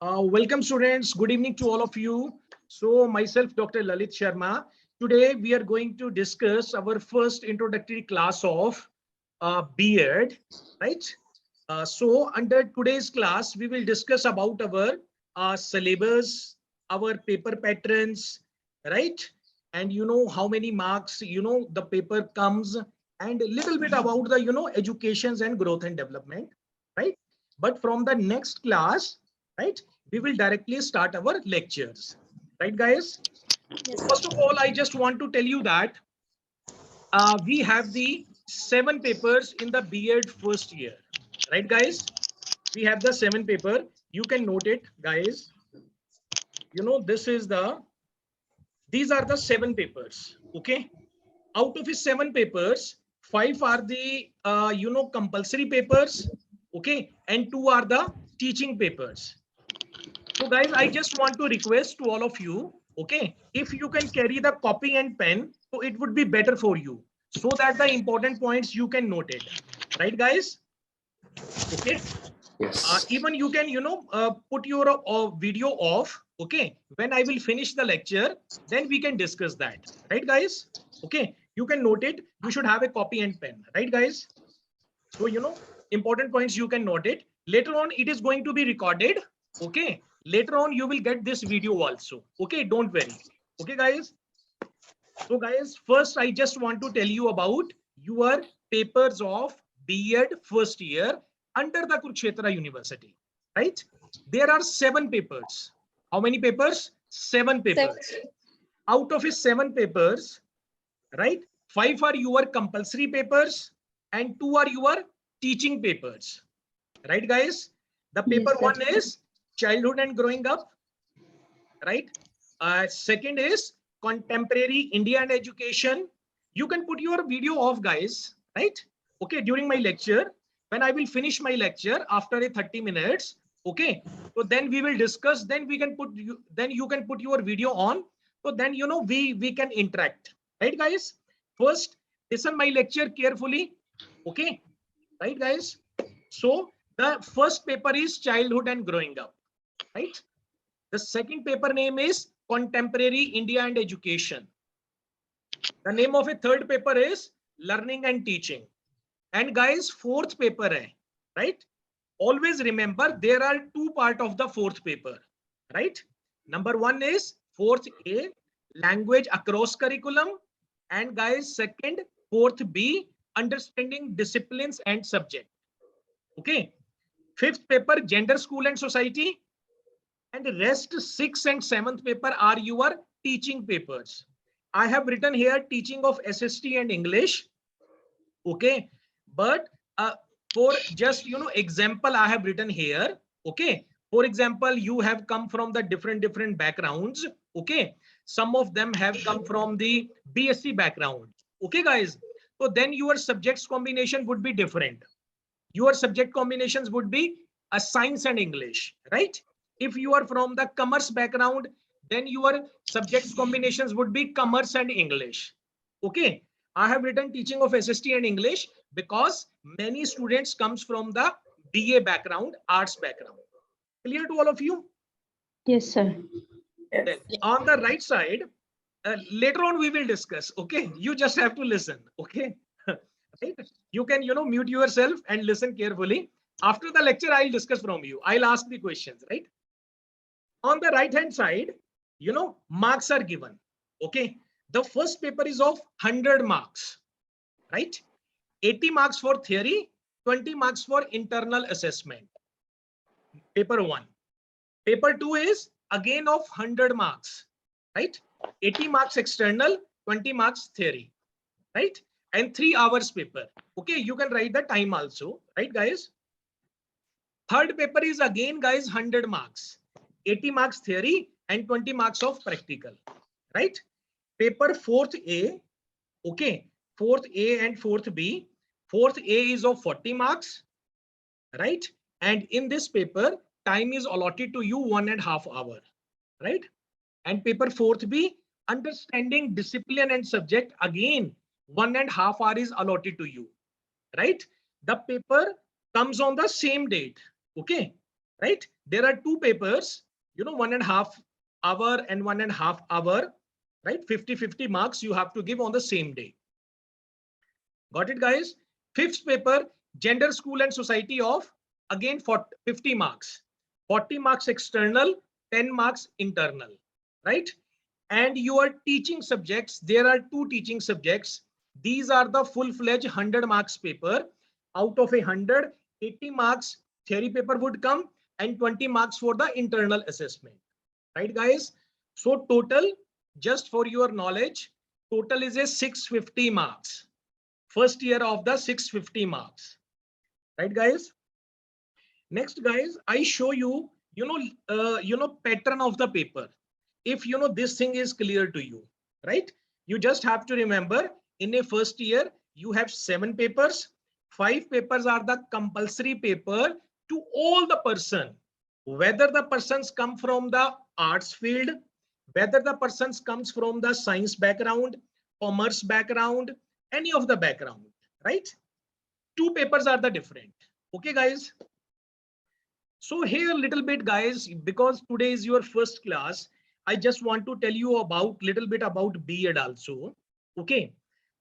Welcome students. Good evening to all of you. So myself, Dr. Lalit Sharma. Today we are going to discuss our first introductory class of B.Ed, right? So under today's class, we will discuss about our syllabus, our paper patterns, right? And how many marks, the paper comes, and a little bit about the, educations and growth and development, right? But from the next class, right, we will directly start our lectures, right, guys? So first of all, I just want to tell you that we have the 7 papers in the B.Ed first year, right, guys? We have the 7 paper. You can note it, guys. These are the 7 papers. Okay. Out of his 7 papers, 5 are the compulsory papers. Okay, and 2 are the teaching papers. So guys, I just want to request to all of you, okay, if you can carry the copy and pen, so it would be better for you, so that the important points you can note it, right, guys? Okay. Yes. Even you can, put your video off. Okay. When I will finish the lecture, then we can discuss that, right, guys? Okay. You can note it. You should have a copy and pen, right, guys? So, important points you can note it. Later on, it is going to be recorded. Okay. Later on, you will get this video also. Okay. Don't worry. Okay, guys. So, guys, first, I just want to tell you about your papers of B.Ed first year under the Kurukshetra University, right? There are 7 papers. How many papers? 7 papers. Out of his 7 papers, right? 5 are your compulsory papers and 2 are your teaching papers, right, guys? The paper 1 is childhood and growing up, right? Second is contemporary India and education. You can put your video off, guys, right? Okay, during my lecture, when I will finish my lecture after a 30 minutes, okay, so then we will discuss, then we can put you, then you can put your video on, so then we can interact, right, guys? First, listen my lecture carefully, okay, right, guys? So the first paper is childhood and growing up, right? The second paper name is Contemporary India and Education. The name of a third paper is Learning and Teaching. And guys, fourth paper hai, right? Always remember there are 2 parts of the fourth paper, right? Number 1 is fourth A, language across curriculum. And guys, second, fourth B, understanding disciplines and subject. Okay. Fifth paper, gender, school and society. And the rest 6th and 7th paper are your teaching papers. I have written here teaching of SST and English. Okay. But for just, example, I have written here. Okay. For example, you have come from the different backgrounds. Okay. Some of them have come from the BSc background. Okay, guys. So then your subjects combination would be different. Your subject combinations would be a science and English, right? If you are from the commerce background, then your subjects combinations would be commerce and English. Okay. I have written teaching of SST and English because many students comes from the BA background, arts background. Clear to all of you? Yes, sir. Then on the right side, later on we will discuss. Okay. You just have to listen. Okay. Right? You can, mute yourself and listen carefully. After the lecture, I'll discuss from you. I'll ask the questions, right? On the right hand side, marks are given. Okay. The first paper is of 100 marks, right? 80 marks for theory, 20 marks for internal assessment. Paper 1. Paper 2 is again of 100 marks, right? 80 marks external, 20 marks theory, right? And 3 hours paper. Okay, you can write the time also, right, guys? Third paper is again, guys, 100 marks. 80 marks theory and 20 marks of practical, right? Paper 4th A, okay, 4th A and 4th B. 4th A is of 40 marks, right? And in this paper, time is allotted to you 1.5 hours, right? And paper 4th B, understanding discipline and subject, again, 1.5 hours is allotted to you, right? The paper comes on the same date, okay? right? There are two papers, 1.5 hour and 1.5 hour, right? 50-50 marks you have to give on the same day. Got it, guys? Fifth paper, gender, school and society of, again, 50 marks, 40 marks external, 10 marks internal, right? And your teaching subjects, there are two teaching subjects. These are the full-fledged 100 marks paper. Out of 100, 80 marks theory paper would come and 20 marks for the internal assessment, right, guys? So total, just for your knowledge, total is a 650 marks. First year of the 650 marks, right, guys? Next, guys, I show you, pattern of the paper. If this thing is clear to you, right? You just have to remember, in a first year, you have 7 papers. 5 papers are the compulsory paper to all the person, whether the persons come from the arts field, whether the persons comes from the science background, commerce background, any of the background, right? 2 papers are the different. Okay, guys? So here a little bit, guys, because today is your first class, I just want to tell you about little bit about B.Ed also. Okay.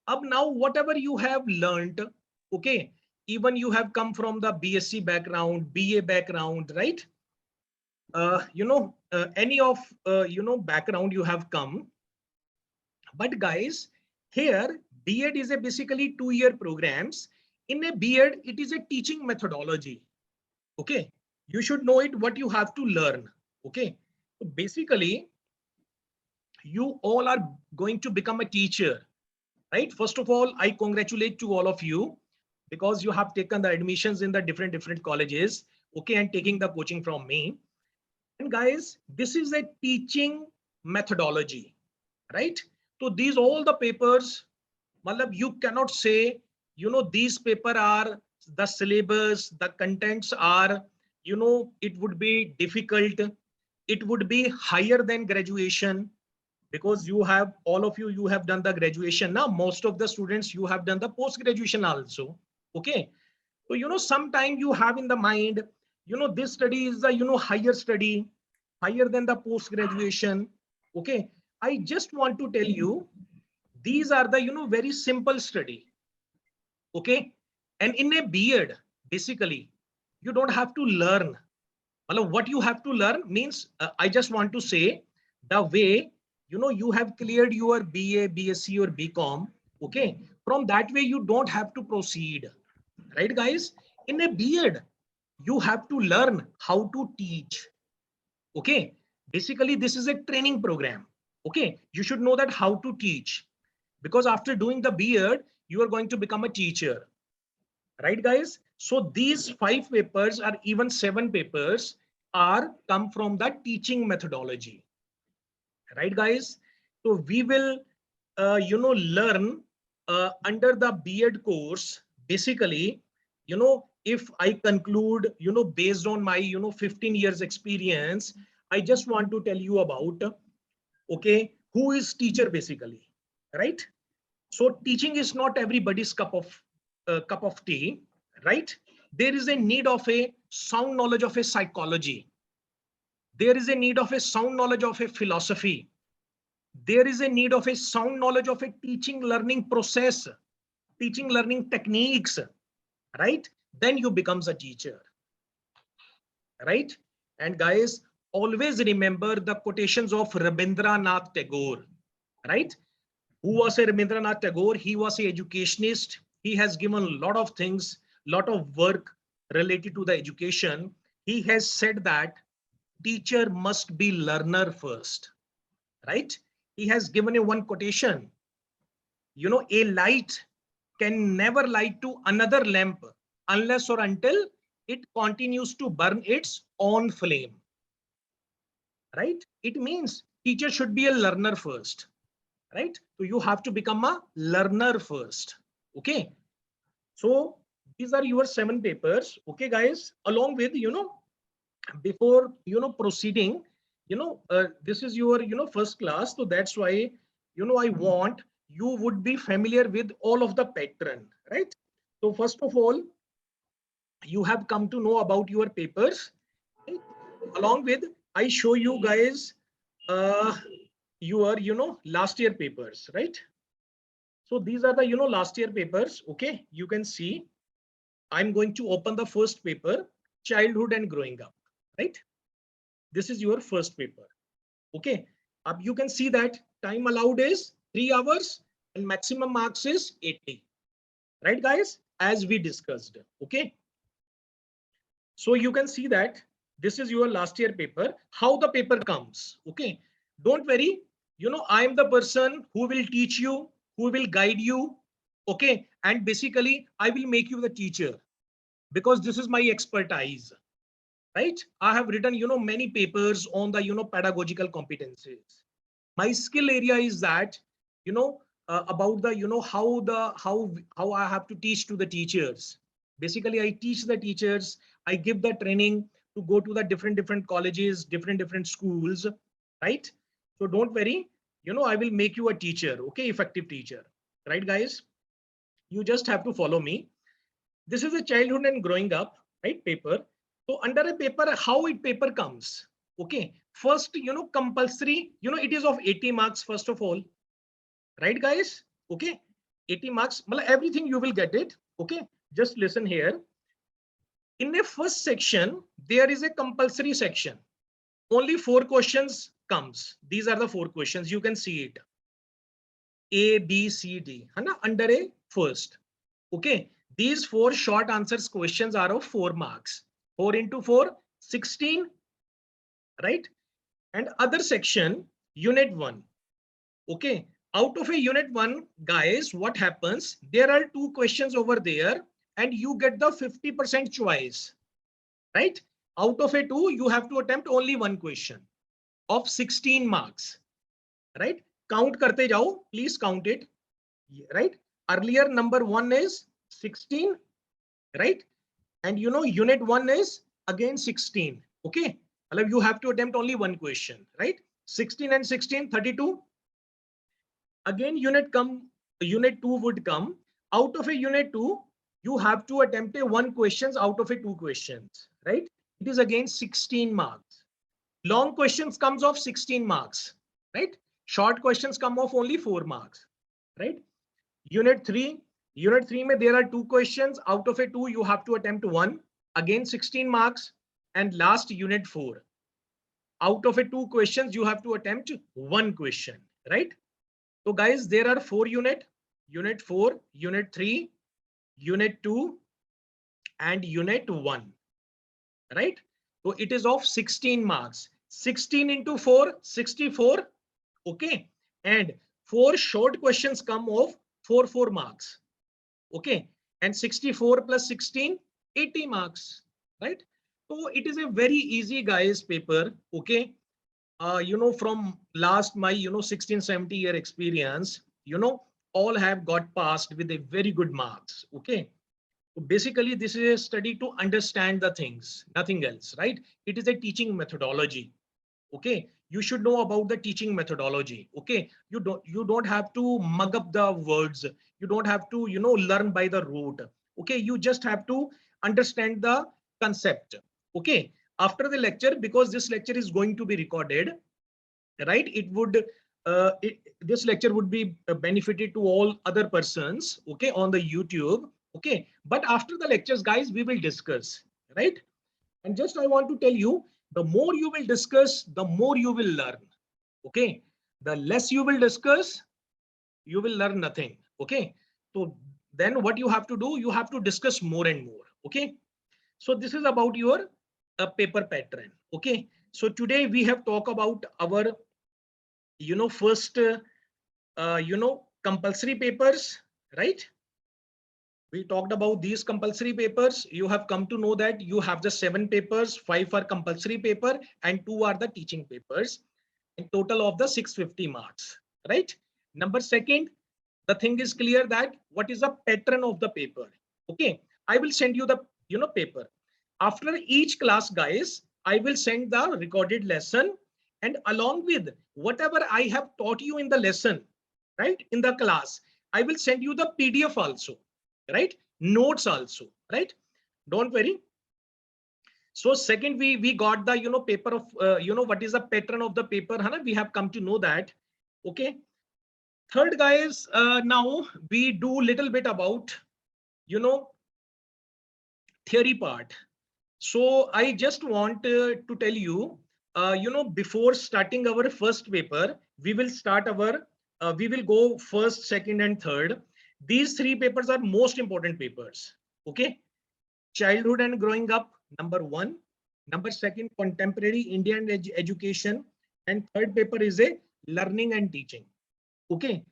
Up now, whatever you have learned, okay, even you have come from the BSc background, BA background, right? Any of, background you have come. But guys, here B.Ed is a basically 2-year programs. In a B.Ed, it is a teaching methodology. Okay. You should know it, what you have to learn. Okay. So basically, you all are going to become a teacher, right? First of all, I congratulate to all of you because you have taken the admissions in the different colleges, okay, and taking the coaching from me. And guys, this is a teaching methodology, right? So these all the papers, Malab, you cannot say, these paper are the syllabus, the contents are, it would be difficult. It would be higher than graduation because you have, all of you have done the graduation. Now, most of the students, you have done the post-graduation also. Okay. So, sometime you have in the mind, this study is the, higher study, higher than the post-graduation. Okay. I just want to tell you, these are the, very simple study. Okay. And in a B.Ed, basically, you don't have to learn. Well, what you have to learn means, I just want to say the way, you have cleared your BA, BSc or BCom. Okay. From that way, you don't have to proceed. Right, guys? In a B.Ed, you have to learn how to teach. Okay. Basically, this is a training program. Okay. You should know that how to teach. Because after doing the B.Ed, you are going to become a teacher. Right, guys? So these 5 papers or even 7 papers are come from the teaching methodology. Right, guys? So we will, learn under the B.Ed course, basically, if I conclude, based on my, 15 years experience, I just want to tell you about, okay, who is teacher basically, right? So teaching is not everybody's cup of tea, right? There is a need of a sound knowledge of a psychology. There is a need of a sound knowledge of a philosophy. There is a need of a sound knowledge of a teaching learning process, teaching learning techniques, right? Then you becomes a teacher, right? And guys, always remember the quotations of Rabindranath Tagore, right? Who was a Rabindranath Tagore? He was an educationist. He has given a lot of things, lot of work related to the education. He has said that teacher must be learner first, right? He has given you one quotation. A light can never light to another lamp unless or until it continues to burn its own flame, right? It means teacher should be a learner first, right? So you have to become a learner first. Okay. So these are your 7 papers. Okay, guys, along with, before, proceeding, this is your, first class. So that's why, I want you would be familiar with all of the pattern, right? So first of all, you have come to know about your papers, right? along with I show you guys your last year papers, right? So these are the last year papers. Okay, you can see I'm going to open the first paper, childhood and growing up, right? This is your first paper. Okay, you can see that time allowed is 3 hours and maximum marks is 80, right guys, as we discussed. Okay, so you can see that this is your last year paper, how the paper comes. Okay, don't worry, I am the person who will teach you, who will guide you. Okay, and basically I will make you the teacher because this is my expertise, right? I have written many papers on the pedagogical competencies. My skill area is that about the how I have to teach to the teachers. Basically I teach the teachers, I give the training to go to the different colleges, different schools, right? So don't worry, I will make you a teacher. Okay, effective teacher, right guys? You just have to follow me. This is a childhood and growing up, right, paper. So under a paper, how it paper comes. Okay, first compulsory, it is of 80 marks first of all, right guys? Okay, 80 marks, everything you will get it. Okay, just listen here. In the first section there is a compulsory section, only 4 questions comes. These are the 4 questions, you can see it, A B C D under a first. Okay, these 4 short answers questions are of 4 marks. 4 into 4, 16, right? And other section, unit 1. Okay, out of a unit 1, guys, what happens? There are 2 questions over there and you get the 50% choice, right? Out of a 2, you have to attempt only 1 question of 16 marks, right? Count karte jao, please count it, right? Earlier number 1 is 16, right? And unit 1 is again 16. Okay, you have to attempt only 1 question, right? 16 and 16, 32. Again unit 2 would come. Out of a unit 2, you have to attempt a 1 questions out of a 2 questions, right? It is again 16 marks. Long questions comes off 16 marks, right? Short questions come off only 4 marks, right? Unit 3, there are 2 questions. Out of a 2, you have to attempt 1, again 16 marks. And last unit 4, out of a 2 questions, you have to attempt 1 question, right? So guys, there are 4 unit 4, unit 3, unit 2, and unit 1, right? So it is of 16 marks. 16 into 4, 64. Okay, and 4 short questions come of 4 marks. Okay, and 64 plus 16, 80 marks, right? So it is a very easy guys paper. Okay, from last my 16 70 year experience, all have got passed with a very good marks. Okay, so basically this is a study to understand the things, nothing else, right? It is a teaching methodology. Okay, you should know about the teaching methodology. Okay, you don't have to mug up the words, you don't have to learn by the rote. Okay, you just have to understand the concept. Okay, after the lecture, because this lecture is going to be recorded, right, this lecture would be benefited to all other persons, okay, on the YouTube. Okay, but after the lectures guys, we will discuss, right? And just I want to tell you, the more you will discuss, the more you will learn. Okay, the less you will discuss, you will learn nothing. Okay, so then what you have to do, you have to discuss more and more. Okay, so this is about your paper pattern. Okay, so today we have talked about our first compulsory papers, right? We talked about these compulsory papers. You have come to know that you have the 7 papers, 5 are compulsory paper and 2 are the teaching papers, in total of the 650 marks, right? Number second, the thing is clear that what is the pattern of the paper. Okay, I will send you the paper. After each class guys, I will send the recorded lesson, and along with whatever I have taught you in the lesson, right, in the class, I will send you the PDF also, right, notes also, right? Don't worry. So second, we got the paper of what is the pattern of the paper, Hana? We have come to know that. Okay. Third, guys, now we do little bit about theory part. So I just want to tell you, before starting our first paper, we will start our, we will go first, second, and third. These three papers are most important papers. Okay. Childhood and growing up, number one. Number second, contemporary Indian education. And third paper is a learning and teaching. Okay.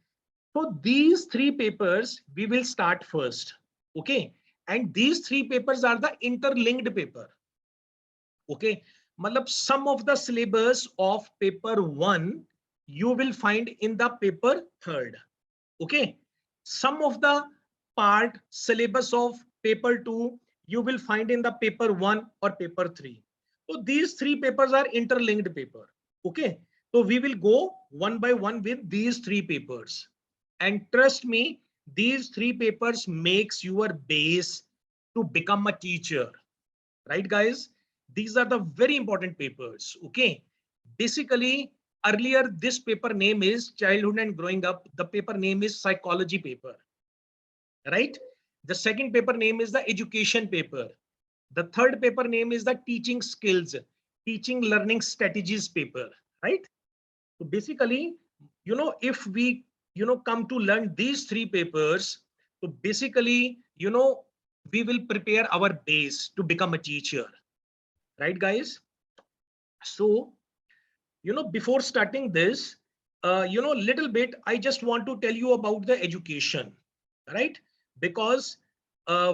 So these three papers we will start first. Okay. And these three papers are the interlinked paper. Okay. Matlab, some of the syllabus of paper one you will find in the paper third. Okay. Some of the part syllabus of paper two you will find in the paper one or paper three. So these three papers are interlinked paper. Okay. So we will go one by one with these three papers. And trust me, these three papers makes your base to become a teacher. Right, guys? These are the very important papers. Okay. Basically, earlier this paper name is childhood and growing up. The paper name is psychology paper. Right? The second paper name is the education paper. The third paper name is the teaching skills, teaching learning strategies paper. Right? So basically, if we, come to learn these three papers, so basically, we will prepare our base to become a teacher. Right, guys? So, before starting this, little bit, I just want to tell you about the education, right? Because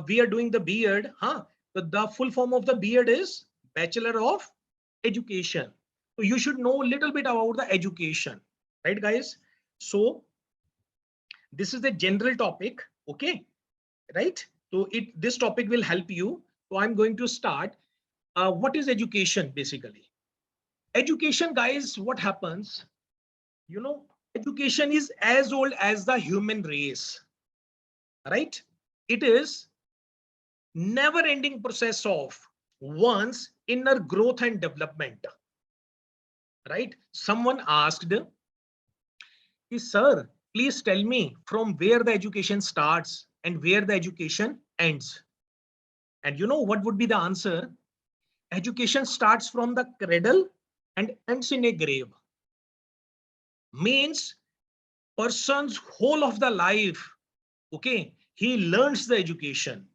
we are doing the B.Ed, huh? The full form of the B.Ed is Bachelor of Education. So you should know a little bit about the education, right, guys? So this is the general topic, okay, right? So this topic will help you. So I'm going to start. What is education basically? Education, guys, what happens? Education is as old as the human race, right? It is never ending process of one's inner growth and development, right? Someone asked, sir, please tell me from where the education starts and where the education ends. And you know what would be the answer? Education starts from the cradle and ends in a grave. Means person's whole of the life, okay, he learns the education.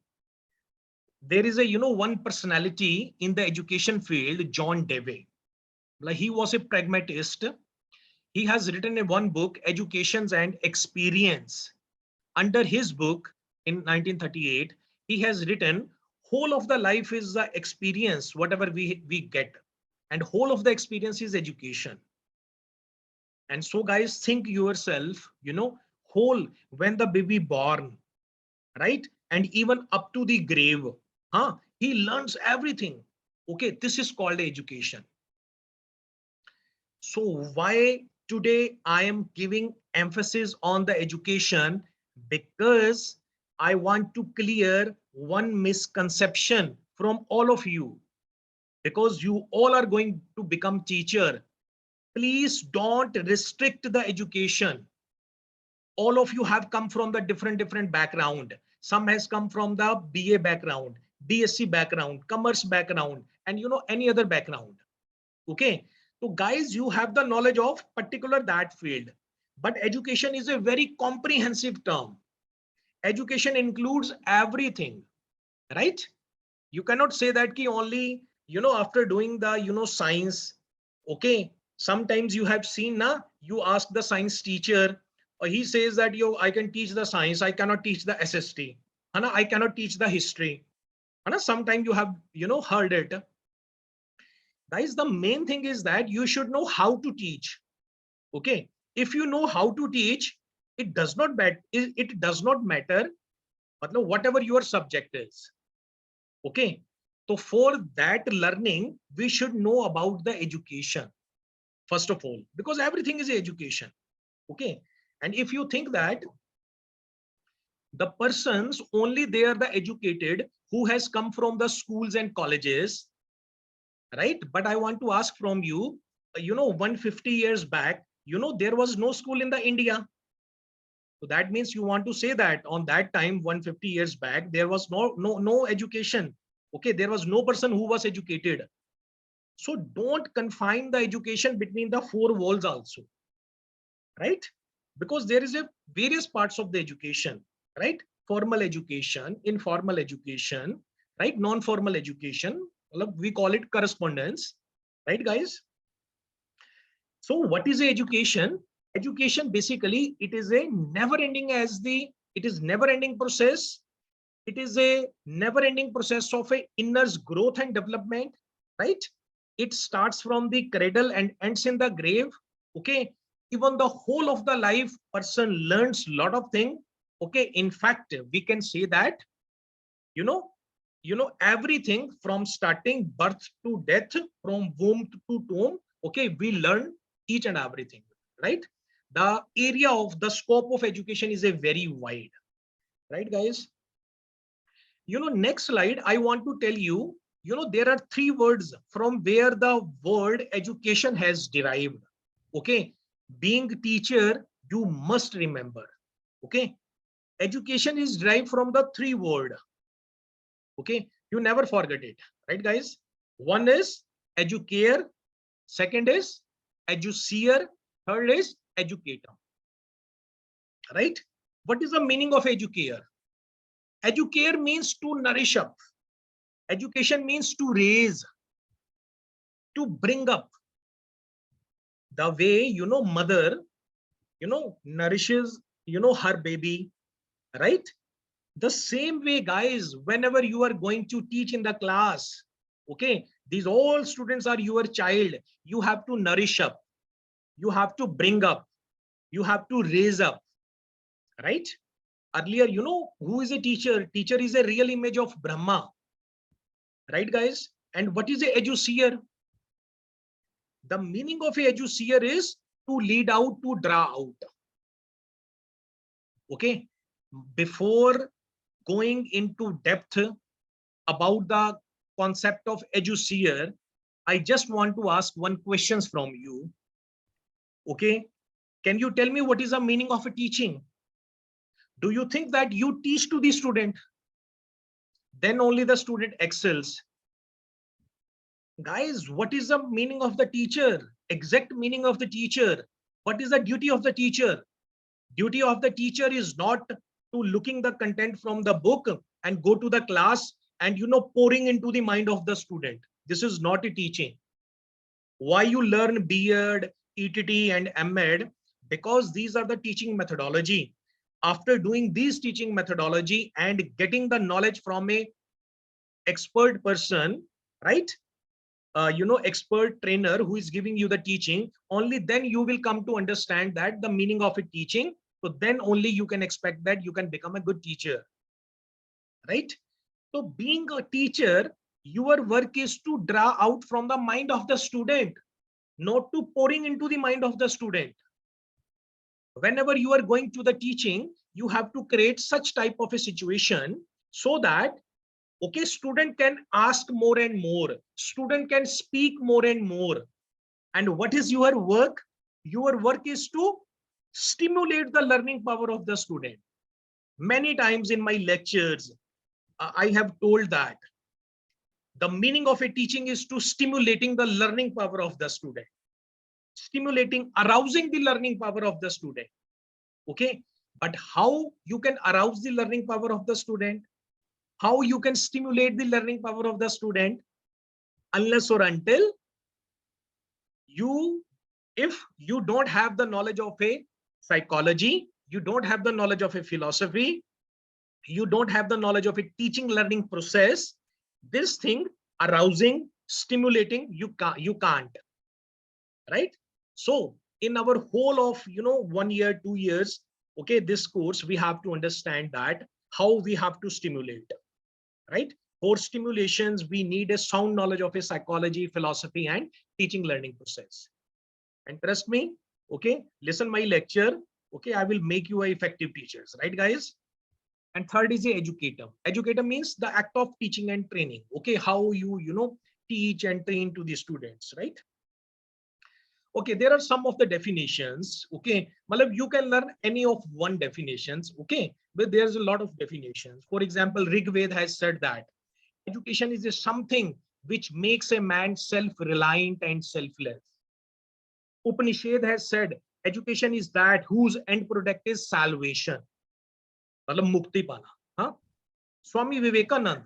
There is a, one personality in the education field, John Dewey. Like, he was a pragmatist. He has written a one book, Educations and Experience. Under his book in 1938, he has written whole of the life is the experience, whatever we get. And whole of the experience is education. And so guys, think yourself, whole when the baby born, right? And even up to the grave, he learns everything. Okay, this is called education. So why today I am giving emphasis on the education? Because I want to clear one misconception from all of you, because you all are going to become teacher. Please don't restrict the education. All of you have come from the different background. Some has come from the BA background, BSc background, commerce background, and any other background. Okay, so guys, you have the knowledge of particular that field, but education is a very comprehensive term. Education includes everything, right? You cannot say that ki only after doing the science. Okay, sometimes you have seen na, you ask the science teacher, or he says that I can teach the science, I cannot teach the SST, Hana, I cannot teach the history. Hana, sometimes you have heard it. Guys, the main thing is that you should know how to teach. Okay, if you know how to teach, it does not matter whatever your subject is. Okay, so for that learning, we should know about the education first of all, because everything is education. Okay, and if you think that the persons only they are the educated who has come from the schools and colleges, right? But I want to ask from you, 150 years back, there was no school in the India. So that means you want to say that on that time, 150 years back, there was no education. Okay, there was no person who was educated. So don't confine the education between the four walls also, right? Because there is a various parts of the education, right? Formal education, informal education, right? Non-formal education, we call it correspondence, right, guys? So what is the education? Education, basically, it is a it is never ending process. It is a never ending process of a inner's growth and development, right? It starts from the cradle and ends in the grave. Okay, even the whole of the life person learns a lot of things. Okay, in fact, we can say that, you know everything from starting birth to death, from womb to tomb. Okay, we learn each and everything, right? The area of the scope of education is a very wide, right, guys? Next slide, I want to tell you, there are three words from where the word education has derived. Okay, being teacher, you must remember. Okay, education is derived from the three word. Okay, you never forget it, right, guys? One is educare, second is eduseer, third is educator, right? What is the meaning of educare? Educare means to nourish up. Education means to raise, to bring up. The way, mother, nourishes, her baby, right? The same way, guys, whenever you are going to teach in the class, okay, these all students are your child. You have to nourish up, you have to bring up, you have to raise up, right? Earlier, who is a teacher? Teacher is a real image of Brahma, right, guys? And what is a eduseer? The meaning of a eduseer is to lead out, to draw out. Okay, before going into depth about the concept of eduseer, I just want to ask one questions from you. Okay, can you tell me what is the meaning of a teaching? Do you think that you teach to the student, then only the student excels? Guys, what is the meaning of the teacher? Exact meaning of the teacher. What is the duty of the teacher? Duty of the teacher is not to looking the content from the book and go to the class and pouring into the mind of the student. This is not a teaching. Why you learn B.Ed, ETT and M.Ed? Because these are the teaching methodology. After doing these teaching methodology and getting the knowledge from a expert person, right? Expert trainer who is giving you the teaching, only then you will come to understand that the meaning of a teaching. So then only you can expect that you can become a good teacher, right? So being a teacher, your work is to draw out from the mind of the student, not to pouring into the mind of the student. Whenever you are going to the teaching, you have to create such type of a situation so that, okay, student can ask more and more, student can speak more and more. And what is your work? Your work is to stimulate the learning power of the student. Many times in my lectures, I have told that the meaning of a teaching is to stimulating the learning power of the student, stimulating, arousing the learning power of the student. Okay, but how you can arouse the learning power of the student? How you can stimulate the learning power of the student? Unless or until you, if you don't have the knowledge of a psychology, you don't have the knowledge of a philosophy, you don't have the knowledge of a teaching learning process, this thing, arousing, stimulating, you can't, right? So in our whole of 1 year, 2 years, okay, this course, we have to understand that how we have to stimulate, right? For stimulations, we need a sound knowledge of a psychology, philosophy and teaching learning process. And trust me, okay, listen my lecture, okay, I will make you effective teachers, right, guys? And third is the educator. Educator means the act of teaching and training. Okay, how you teach and train to the students, right? Okay, there are some of the definitions. Okay, Malab, you can learn any of one definitions. Okay, but there's a lot of definitions. For example, Rig Ved has said that education is just something which makes a man self-reliant and selfless. Upanishad has said education is that whose end product is salvation. Malab mukti pana. Huh? Swami Vivekanand,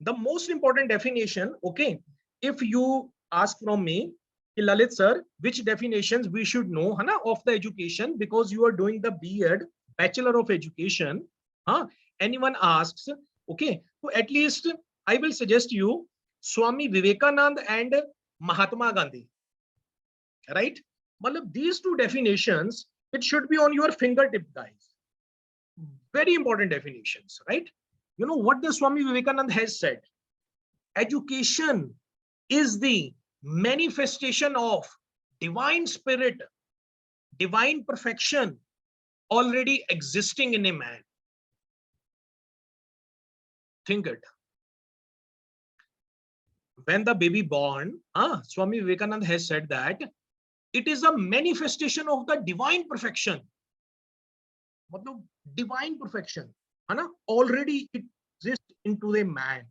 the most important definition. Okay, if you ask from me, Lalit sir, which definitions we should know of the education, because you are doing the B.Ed, Bachelor of Education. Anyone asks, okay, so at least I will suggest you Swami Vivekanand and Mahatma Gandhi, right? Malab, these two definitions, it should be on your fingertip, guys. Very important definitions, right? You know what the Swami Vivekananda has said? Education is the manifestation of divine spirit, divine perfection already existing in a man. Think it. When the baby born, Swami Vivekananda has said that it is a manifestation of the divine perfection. Divine perfection already exists into a man.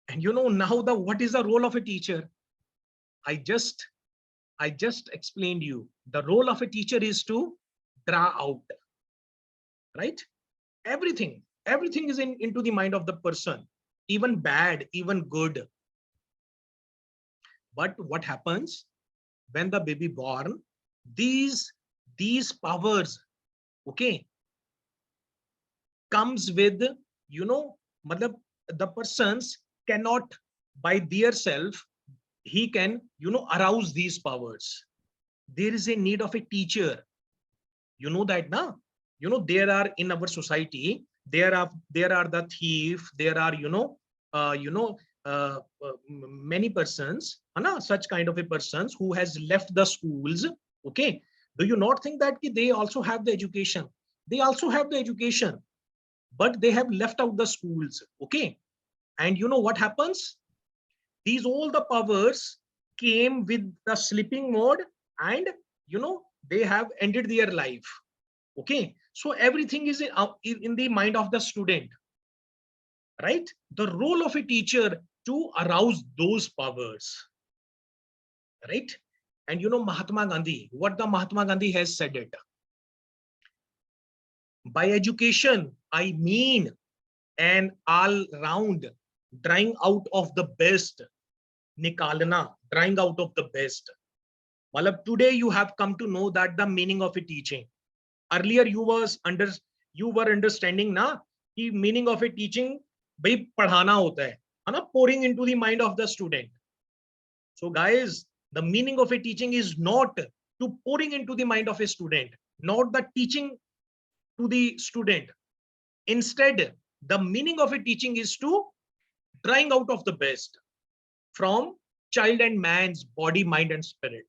And you know now what is the role of a teacher? I just explained you. The role of a teacher is to draw out, right? Everything is into the mind of the person, even bad, even good. But what happens when the baby born? These powers, okay, comes with, you know, the persons cannot by their self, he can, you know, arouse these powers. There is a need of a teacher. You know that now. You know, there are in our society, there are the thief, there are, many persons, such kind of a persons who has left the schools. Okay, do you not think that they also have the education? They also have the education, but they have left out the schools. Okay, and you know what happens? These all the powers came with the sleeping mode, and you know they have ended their life. Okay, so everything is in the mind of the student, right? The role of a teacher to arouse those powers, right? And you know Mahatma Gandhi, what the Mahatma Gandhi has said it. By education, I mean an all-round drawing out of the best, nikalna, drawing out of the best. Malab, today you have come to know that the meaning of a teaching. Earlier you were understanding na the meaning of a teaching bhai padhana hota hai na, pouring into the mind of the student. So guys, the meaning of a teaching is not to pouring into the mind of a student, not the teaching to the student. Instead, the meaning of a teaching is to drawing out of the best from child and man's body, mind, and spirit.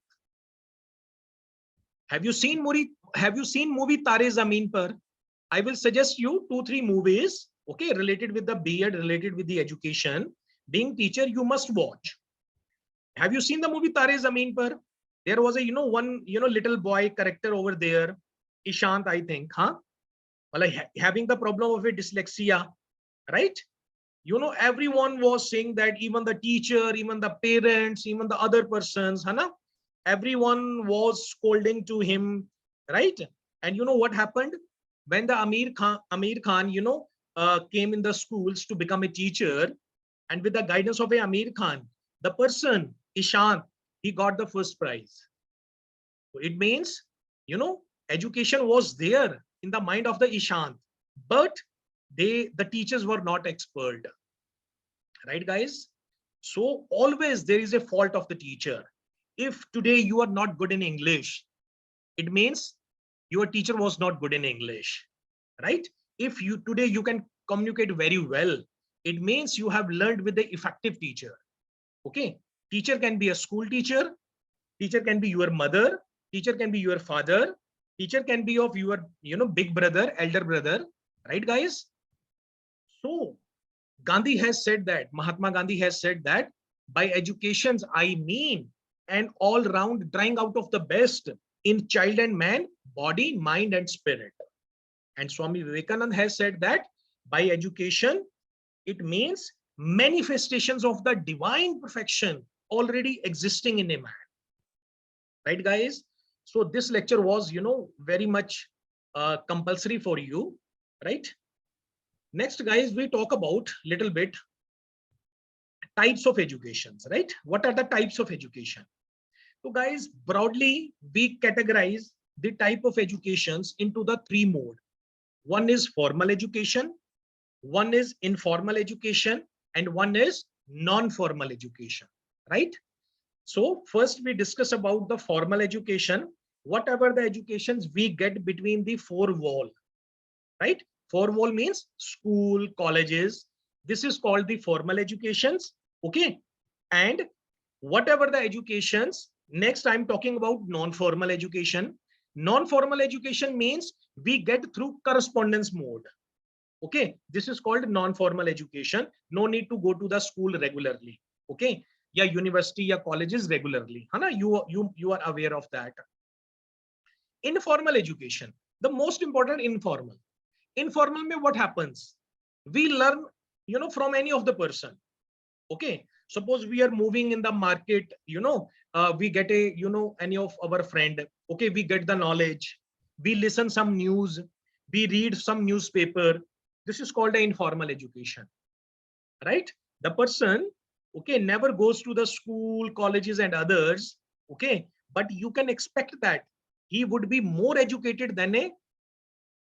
Have you seen movie Tare Zameen Par? I will suggest you 2-3 movies, okay, related with the B.Ed, related with the education. Being teacher, you must watch. Have you seen the movie Tare Zameen Par? There was a one little boy character over there, Ishant, I think, like having the problem of a dyslexia, right? You know, everyone was saying that, even the teacher, even the parents, even the other persons, everyone was scolding to him, right? And you know what happened when the Amir Khan came in the schools to become a teacher, and with the guidance of a Amir Khan, the person Ishant, he got the first prize. So it means, you know, education was there in the mind of the Ishant, but the teachers were not expert, right guys? So always there is a fault of the teacher. If today you are not good in English, it means your teacher was not good in English, right? If today you can communicate very well, it means you have learned with the effective teacher. Okay, teacher can be a school teacher, teacher can be your mother, teacher can be your father, teacher can be of your big brother, elder brother, right guys? So Gandhi has said that, Mahatma Gandhi has said that by educations, I mean an all round drawing out of the best in child and man, body, mind, and spirit. And Swami Vivekananda has said that by education, it means manifestations of the divine perfection already existing in a man. Right, guys? So this lecture was, very much compulsory for you, right? Next, guys, we talk about little bit types of educations, right? What are the types of education? So guys, broadly, we categorize the type of educations into the three mode. One is formal education, one is informal education, and one is non-formal education, right? So first we discuss about the formal education, whatever the educations we get between the four wall, right? Four wall means school, colleges. This is called the formal educations, okay? And whatever the educations, next I'm talking about non-formal education. Non-formal education means we get through correspondence mode. Okay, this is called non-formal education. No need to go to the school regularly. Okay, yeah, university, yeah, colleges regularly. Hana, you are aware of that. Informal education, the most important informal. Informal mein what happens? We learn, from any of the person. Okay, suppose we are moving in the market, we get a, any of our friend. Okay, we get the knowledge. We listen some news. We read some newspaper. This is called an informal education, right? The person, okay, never goes to the school, colleges, and others. Okay, but you can expect that he would be more educated than a,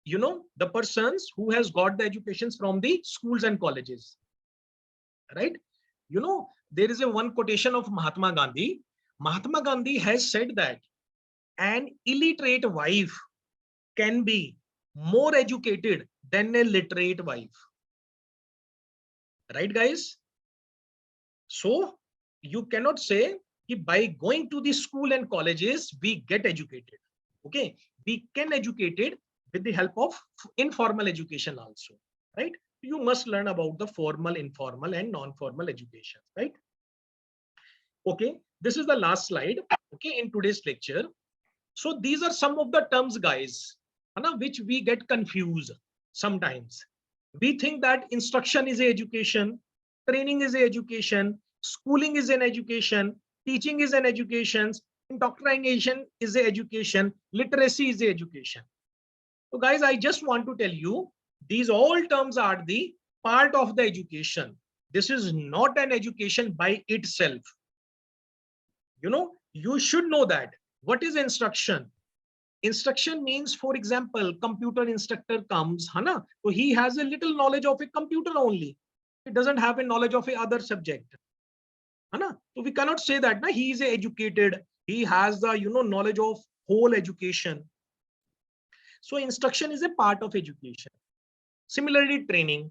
the persons who has got the educations from the schools and colleges, right? There is a one quotation of Mahatma Gandhi. Mahatma Gandhi has said that an illiterate wife can be more educated than a literate wife, right, guys? So you cannot say that by going to the school and colleges we get educated. Okay, we can educated with the help of informal education also, right? You must learn about the formal, informal, and non-formal education, right? Okay, this is the last slide, okay, in today's lecture. So these are some of the terms, guys, which we get confused sometimes. We think that instruction is a education, training is a education, schooling is an education, teaching is an education, indoctrination is a education, literacy is a education. So guys, I just want to tell you, these all terms are the part of the education. This is not an education by itself. You should know that. What is instruction? Instruction means, for example, computer instructor comes, Hana, so he has a little knowledge of a computer only. He doesn't have a knowledge of a other subject. Hana? So we cannot say that he is educated. He has the knowledge of whole education. So instruction is a part of education. Similarly, training.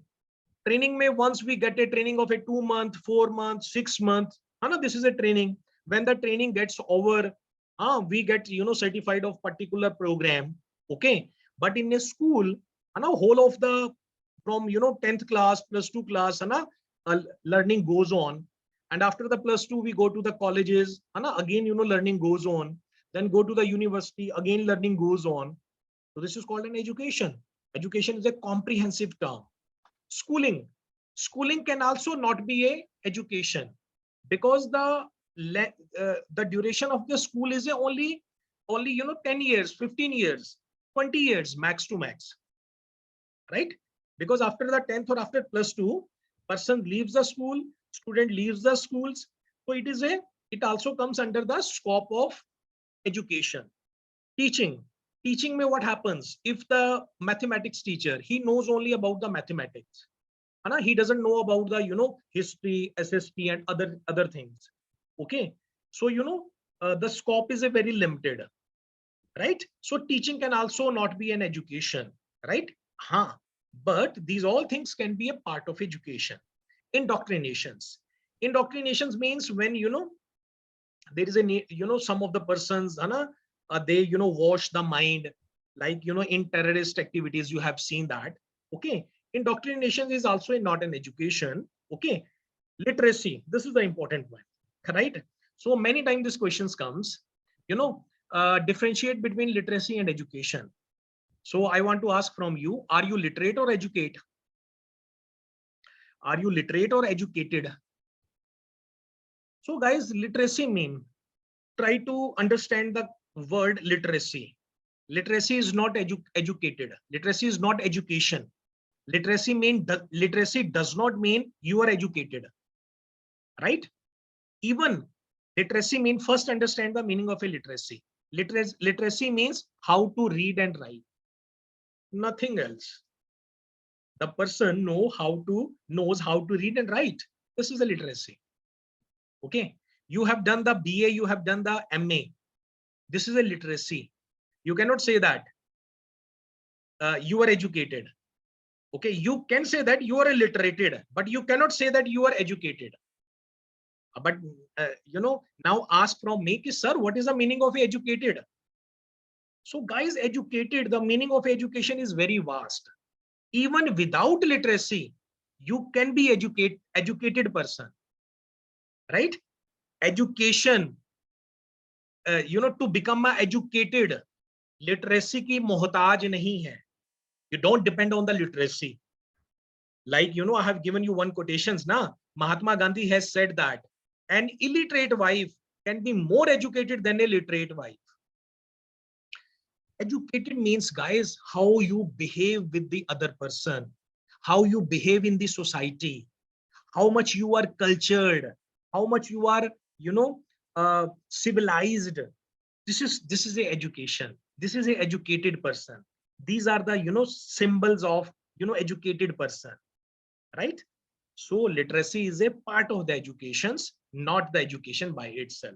Training may once we get a training of a 2 month, 4 month, 6 month. This is a training. When the training gets over, we get certified of particular program. Okay, but in a school, whole of the from 10th class, +2 class, learning goes on, and after the +2 we go to the colleges, again learning goes on, then go to the university, again learning goes on. So this is called an education. Education is a comprehensive term. Schooling. Schooling can also not be a education, because the duration of the school is only 10 years, 15 years, 20 years max to max, right? Because after the 10th or after +2, person leaves the school, student leaves the schools. So it also comes under the scope of education. Teaching. Teaching may what happens if the mathematics teacher, he knows only about the mathematics, he doesn't know about the history, SST, and other things. Okay, so the scope is a very limited, right? So teaching can also not be an education, right? But these all things can be a part of education. Indoctrinations. Indoctrinations means when there is a some of the persons they wash the mind, like in terrorist activities you have seen that. Okay, Indoctrination is also not an education. Okay, literacy, this is the important one, right? So many times this questions comes, differentiate between literacy and education. So I want to ask from you, are you literate or educate? Are you literate or educated? So guys, literacy mean, try to understand the word literacy. Literacy is not educated. Literacy is not education. Literacy does not mean you are educated, right? Even literacy means, first understand the meaning of a literacy. Literacy means how to read and write, nothing else. The person knows how to read and write. This is a literacy. Okay, you have done the BA, you have done the MA. This is a literacy. You cannot say that you are educated. Okay, you can say that you are illiterated, but you cannot say that you are educated. But now ask from me, sir, what is the meaning of educated? So guys, educated, the meaning of education is very vast. Even without literacy, you can be educated person, right? Education, to become a educated, literacy ki mohtaj nahi hai. You don't depend on the literacy. Like, I have given you one quotations now. Mahatma Gandhi has said that an illiterate wife can be more educated than a literate wife. Educated means, guys, how you behave with the other person, how you behave in the society, how much you are cultured, how much you are, civilized. This is a education. This is a educated person. These are the, symbols of, educated person, right? So literacy is a part of the educations, not the education by itself.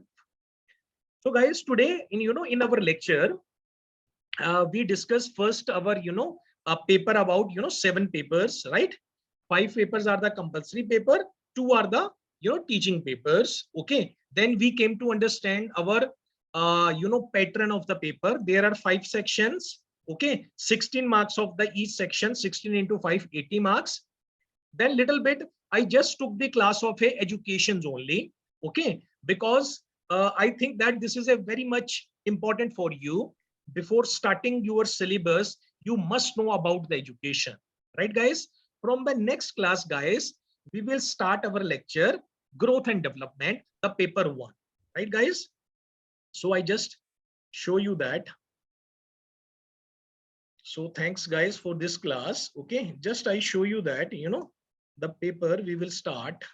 So guys, today in our lecture, we discuss first our a paper about 7 papers, right? 5 papers are the compulsory paper, 2 are the teaching papers. Okay, then we came to understand our pattern of the paper. There are 5 sections. Okay, 16 marks of the each section, 16 into 5, 80 marks. Then little bit I just took the class of a educations only. Okay, because I think that this is a very much important for you. Before starting your syllabus, you must know about the education, right guys? From the next class, guys, we will start our lecture, growth and development, the paper 1, right guys? So I just show you that. So thanks guys for this class. Okay, just I show you that the paper we will start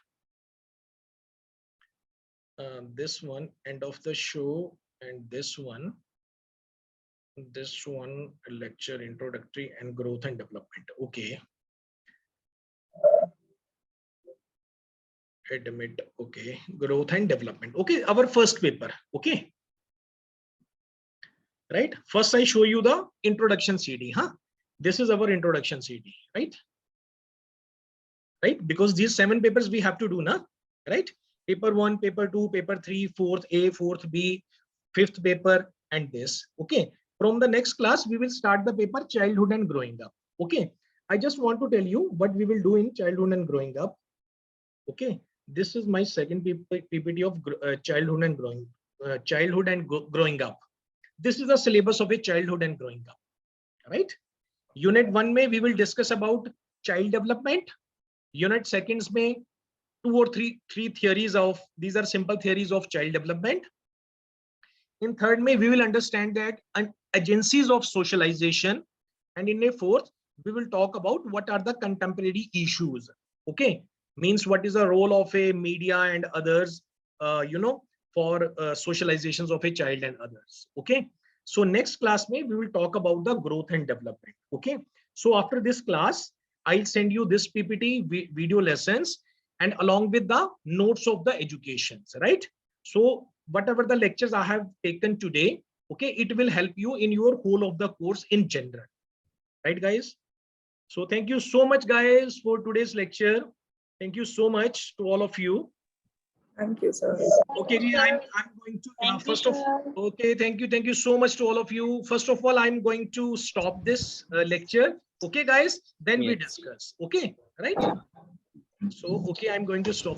this one, end of the show, and this one lecture, introductory and growth and development. Okay, admit. Okay, growth and development. Okay, our first paper. Okay, right? First I show you the introduction CD. This is our introduction CD, right? Because these 7 papers we have to do now, right? Paper 1, paper 2, paper 3, 4th A, 4th B, 5th paper, and this. Okay, from the next class we will start the paper childhood and growing up. Okay, I just want to tell you what we will do in childhood and growing up. Okay, this is my second PPT of childhood and growing up. This is the syllabus of a childhood and growing up, right? Unit 1 may we will discuss about child development. Unit 2 may 2 or 3 theories of, these are simple theories of child development. In 3rd may we will understand that agencies of socialization, and in a 4th we will talk about what are the contemporary issues. Okay, means what is the role of a media and others for socializations of a child and others. Okay, so next class may we will talk about the growth and development. Okay, so after this class I'll send you this PPT video lessons and along with the notes of the educations, right? So whatever the lectures I have taken today, okay, it will help you in your whole of the course in general, right guys? So thank you so much guys for today's lecture. Thank you so much to all of you. Thank you, sir. Okay, I'm going to okay, thank you so much to all of you. First of all, I'm going to stop this lecture Okay, guys, then we Yes. discuss. Okay, right? So, okay, I'm going to stop.